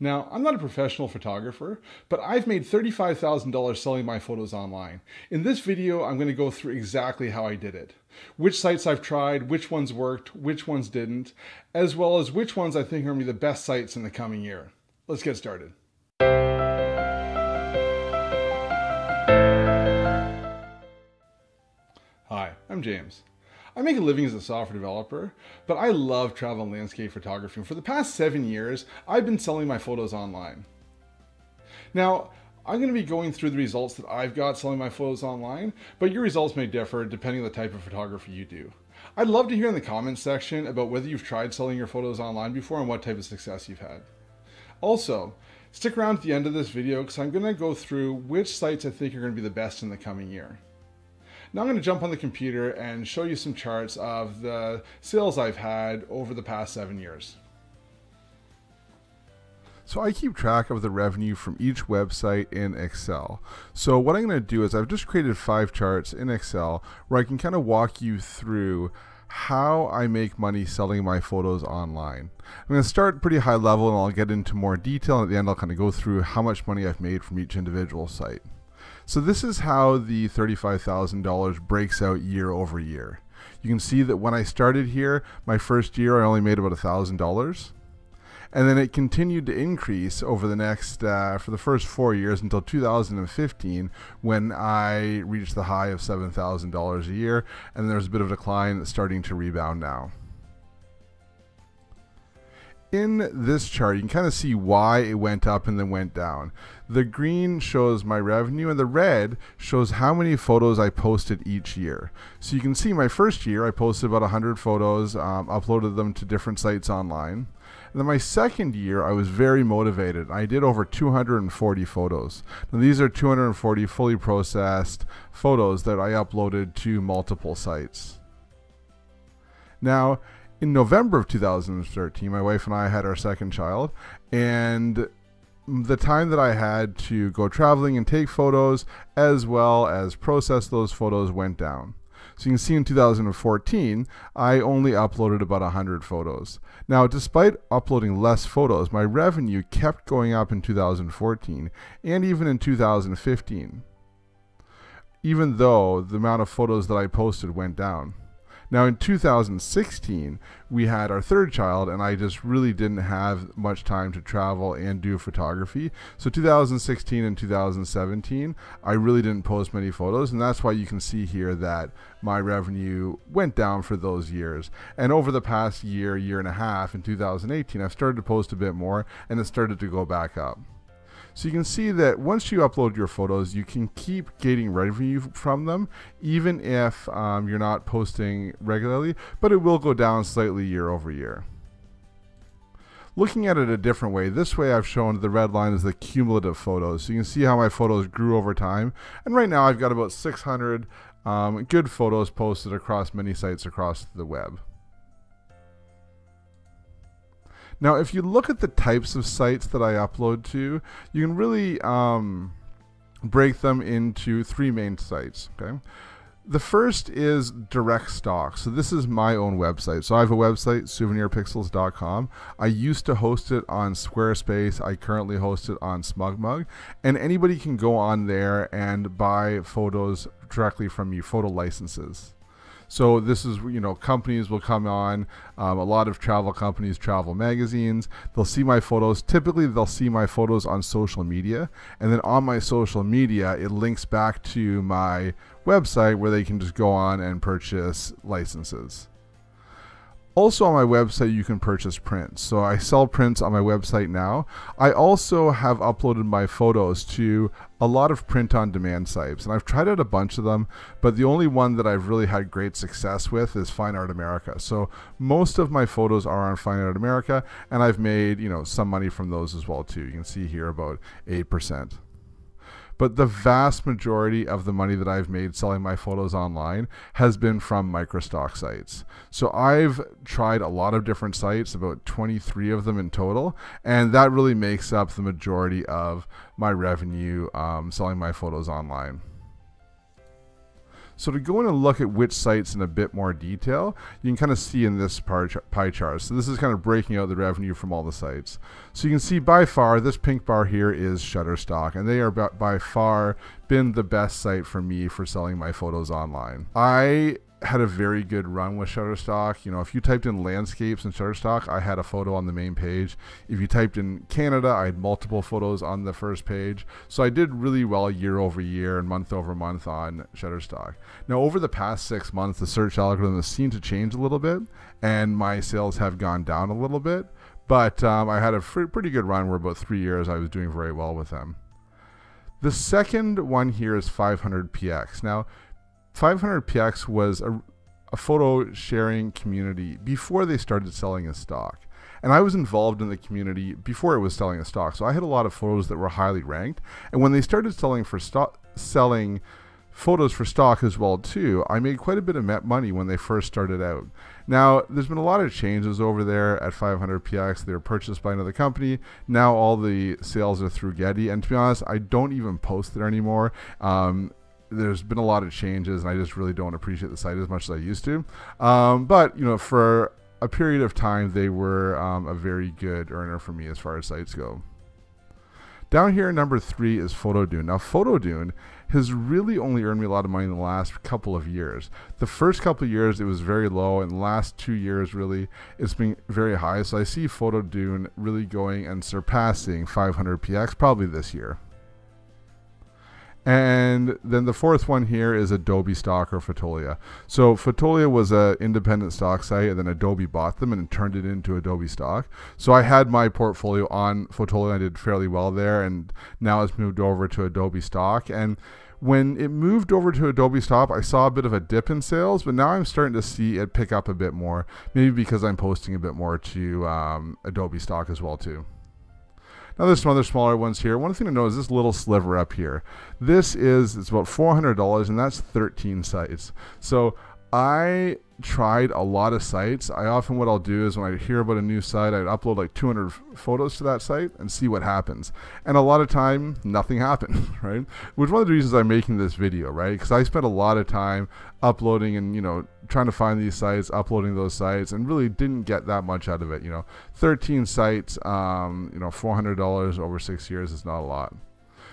Now, I'm not a professional photographer, but I've made $35,000 selling my photos online. In this video, I'm going to go through exactly how I did it. Which sites I've tried, which ones worked, which ones didn't, as well as which ones I think are going to be the best sites in the coming year. Let's get started. Hi, I'm James. I make a living as a software developer, but I love travel and landscape photography. And for the past 7 years, I've been selling my photos online. Now, I'm going to be going through the results that I've got selling my photos online, but your results may differ depending on the type of photography you do. I'd love to hear in the comments section about whether you've tried selling your photos online before and what type of success you've had. Also, stick around to the end of this video because I'm going to go through which sites I think are going to be the best in the coming year. Now I'm going to jump on the computer and show you some charts of the sales I've had over the past 7 years. So I keep track of the revenue from each website in Excel. So what I'm going to do is I've just created 5 charts in Excel where I can kind of walk you through how I make money selling my photos online. I'm going to start pretty high level and I'll get into more detail, and at the end I'll kind of go through how much money I've made from each individual site. So this is how the $35,000 breaks out year over year. You can see that when I started here, my first year I only made about $1,000. And then it continued to increase over the next, for the first 4 years until 2015, when I reached the high of $7,000 a year. And there's a bit of a decline that's starting to rebound now. In this chart, you can kind of see why it went up and then went down. The green shows my revenue and the red shows how many photos I posted each year. So you can see my first year I posted about 100 photos, uploaded them to different sites online. And then my second year I was very motivated. I did over 240 photos. Now these are 240 fully processed photos that I uploaded to multiple sites. Now, in November of 2013, my wife and I had our second child, and the time that I had to go traveling and take photos as well as process those photos went down. So you can see in 2014, I only uploaded about 100 photos. Now, despite uploading less photos, my revenue kept going up in 2014 and even in 2015, even though the amount of photos that I posted went down. Now in 2016, we had our third child, and I just really didn't have much time to travel and do photography. So 2016 and 2017, I really didn't post many photos, and that's why you can see here that my revenue went down for those years. And over the past year, year and a half, in 2018, I've started to post a bit more, and it started to go back up. So you can see that once you upload your photos, you can keep getting revenue from them, even if you're not posting regularly, but it will go down slightly year over year. Looking at it a different way, this way I've shown the red line is the cumulative photos. So you can see how my photos grew over time. And right now I've got about 600 good photos posted across many sites across the web. Now, if you look at the types of sites that I upload to, you can really break them into 3 main sites. Okay, the first is direct stock. So this is my own website. So I have a website, souvenirpixels.com. I used to host it on Squarespace. I currently host it on SmugMug, and anybody can go on there and buy photos directly from me, photo licenses. So this is, companies will come on, a lot of travel companies, travel magazines, they'll see my photos. Typically they'll see my photos on social media, and then on my social media it links back to my website where they can just go on and purchase licenses. Also on my website you can purchase prints. So I sell prints on my website now. I also have uploaded my photos to a lot of print-on-demand sites, and I've tried out a bunch of them, but the only one that I've really had great success with is Fine Art America. So most of my photos are on Fine Art America, and I've made some money from those as well too. You can see here about 8%. But the vast majority of the money that I've made selling my photos online has been from microstock sites. So I've tried a lot of different sites, about 23 of them in total, and that really makes up the majority of my revenue selling my photos online. So to go in and look at which sites in a bit more detail, you can kind of see in this pie chart. So this is kind of breaking out the revenue from all the sites. So you can see by far this pink bar here is Shutterstock, and they are by far been the best site for me for selling my photos online. I had a very good run with Shutterstock. You know, if you typed in landscapes in Shutterstock, I had a photo on the main page. If you typed in Canada, I had multiple photos on the first page. So I did really well year over year and month over month on Shutterstock. Now, over the past 6 months, the search algorithm has seemed to change a little bit, and my sales have gone down a little bit. But I had a pretty good run where about 3 years I was doing very well with them. The second one here is 500px. Now, 500px was a photo sharing community before they started selling as stock. And I was involved in the community before it was selling as stock. So I had a lot of photos that were highly ranked. And when they started selling photos for stock as well too, I made quite a bit of money when they first started out. Now, there's been a lot of changes over there at 500px. They were purchased by another company. Now all the sales are through Getty. And to be honest, I don't even post there anymore. There's been a lot of changes, and I just really don't appreciate the site as much as I used to. But, you know, for a period of time, they were a very good earner for me as far as sites go. Down here, number 3 is Photodune. Now, Photodune has really only earned me a lot of money in the last couple of years. The first couple of years, it was very low, and the last 2 years, really, it's been very high. So I see Photodune really going and surpassing 500px probably this year. And then the fourth one here is Adobe Stock or Fotolia. So Fotolia was an independent stock site, and then Adobe bought them and turned it into Adobe Stock. So I had my portfolio on Fotolia. I did fairly well there, and now it's moved over to Adobe Stock. And when it moved over to Adobe Stock, I saw a bit of a dip in sales, but now I'm starting to see it pick up a bit more, maybe because I'm posting a bit more to Adobe Stock as well too. Now there's some other smaller ones here. One thing to know is this little sliver up here. It's about $400, and that's 13 sites. So I tried a lot of sites. What I'll do is when I hear about a new site, I'd upload like 200 photos to that site and see what happens. And a lot of time, nothing happens, right? Which is one of the reasons I'm making this video, right? Because I spent a lot of time uploading and, you know, trying to find these sites, uploading those sites, and really didn't get that much out of it. You know, 13 sites, you know, $400 over 6 years is not a lot.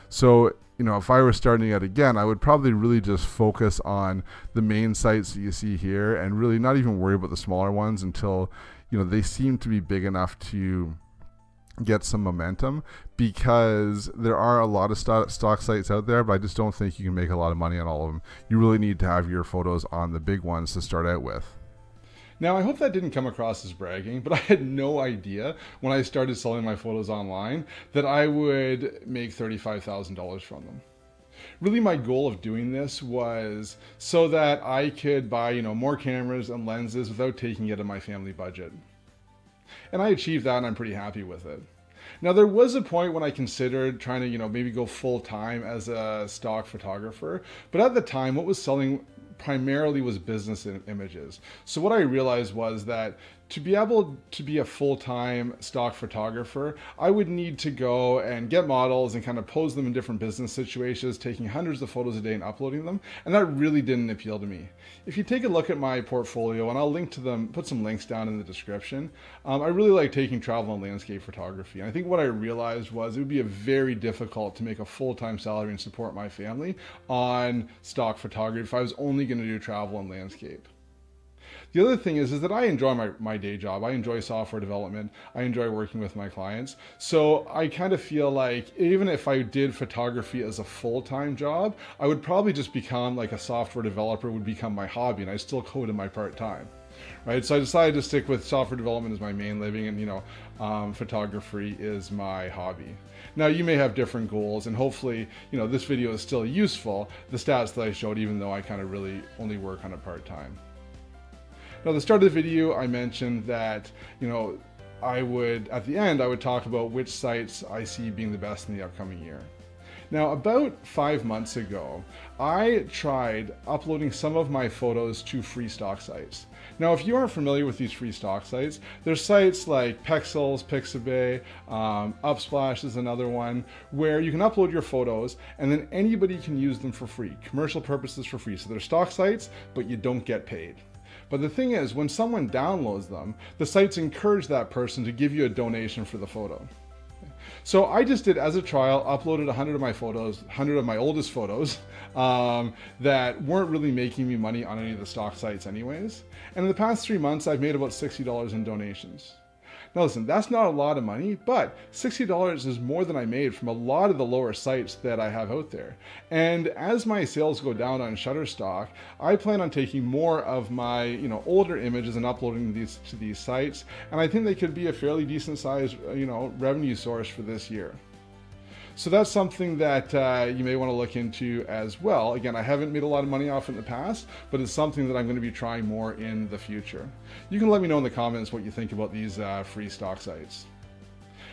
So, you know, if I were starting out again, I would probably really just focus on the main sites that you see here and really not even worry about the smaller ones until, you know, they seem to be big enough to get some momentum, because there are a lot of stock sites out there, but I just don't think you can make a lot of money on all of them. You really need to have your photos on the big ones to start out with. Now, I hope that didn't come across as bragging, but I had no idea when I started selling my photos online that I would make $35,000 from them. Really, my goal of doing this was so that I could buy, you know, more cameras and lenses without taking it out of my family budget. And I achieved that, and I'm pretty happy with it. Now, there was a point when I considered trying to, you know, maybe go full-time as a stock photographer, but at the time, what was selling primarily was business images. So what I realized was that to be able to be a full-time stock photographer, I would need to go and get models and kind of pose them in different business situations, taking hundreds of photos a day and uploading them. And that really didn't appeal to me. If you take a look at my portfolio, and I'll link to them, put some links down in the description, I really like taking travel and landscape photography. And I think what I realized was it would be very difficult to make a full-time salary and support my family on stock photography if I was only going to do travel and landscape. The other thing is that I enjoy my day job. I enjoy software development. I enjoy working with my clients. So I kind of feel like even if I did photography as a full-time job, I would probably just become like a software developer would become my hobby, and I still code in my part-time. Right, so I decided to stick with software development as my main living, and, you know, photography is my hobby. Now, you may have different goals, and hopefully, you know, this video is still useful, the stats that I showed, even though I kind of really only work on it part-time. Now, at the start of the video, I mentioned that, you know, at the end, I would talk about which sites I see being the best in the upcoming year. Now, about 5 months ago, I tried uploading some of my photos to free stock sites. Now, if you aren't familiar with these free stock sites, there's sites like Pexels, Pixabay, Upsplash is another one, where you can upload your photos and then anybody can use them for free, commercial purposes for free. So they're stock sites, but you don't get paid. But the thing is, when someone downloads them, the sites encourage that person to give you a donation for the photo. So I just did, as a trial, uploaded 100 of my photos, 100 of my oldest photos that weren't really making me money on any of the stock sites anyways. And in the past 3 months, I've made about $60 in donations. Now listen, that's not a lot of money, but $60 is more than I made from a lot of the lower sites that I have out there. And as my sales go down on Shutterstock, I plan on taking more of my older images and uploading these to these sites. And I think they could be a fairly decent sized revenue source for this year. So that's something that you may want to look into as well. Again, I haven't made a lot of money off it in the past, but it's something that I'm going to be trying more in the future. You can let me know in the comments what you think about these free stock sites.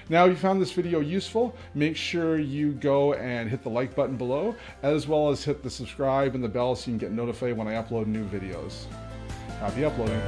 Now, if you found this video useful, make sure you go and hit the like button below, as well as hit the subscribe and the bell so you can get notified when I upload new videos. Happy uploading.